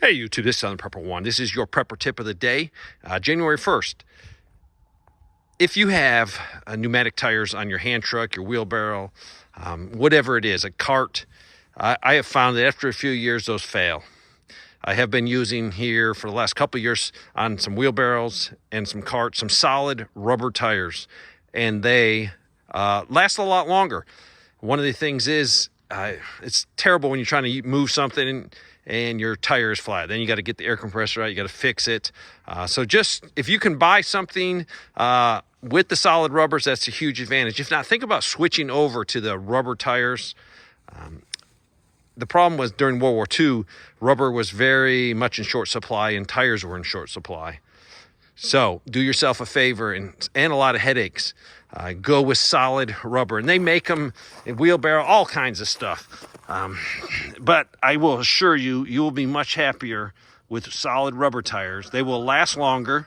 Hey YouTube, this is Southern Prepper One. This is your prepper tip of the day, January 1st. If you have pneumatic tires on your hand truck, your wheelbarrow, whatever it is, a cart, I have found that after a few years, those fail. I have been using here for the last couple of years on some wheelbarrows and some carts, some solid rubber tires, and they last a lot longer. One of the things is it's terrible when you're trying to move something and your tire is flat. Then you got to get the air compressor out, you got to fix it. So just if you can buy something with the solid rubbers, that's a huge advantage. If not, think about switching over to the rubber tires. The problem was during World War II, rubber was very much in short supply and tires were in short supply. So do yourself a favor and a lot of headaches. Go with solid rubber. And they make them in wheelbarrow, all kinds of stuff. But I will assure you, you will be much happier with solid rubber tires. They will last longer.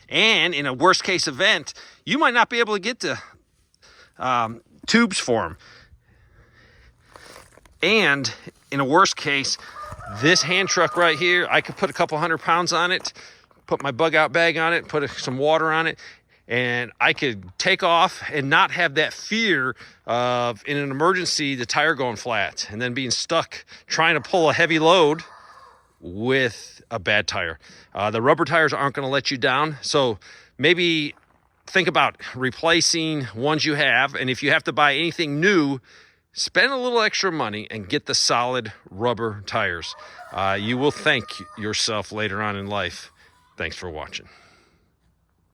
And in a worst case event, you might not be able to get to tubes for them. And in a worst case, this hand truck right here, I could put a couple 100 pounds on it, put my bug out bag on it, put some water on it, and I could take off and not have that fear of, in an emergency, the tire going flat and then being stuck trying to pull a heavy load with a bad tire. The rubber tires aren't going to let you down, so maybe think about replacing ones you have, and if you have to buy anything new, spend a little extra money and get the solid rubber tires. You will thank yourself later on in life. Thanks for watching.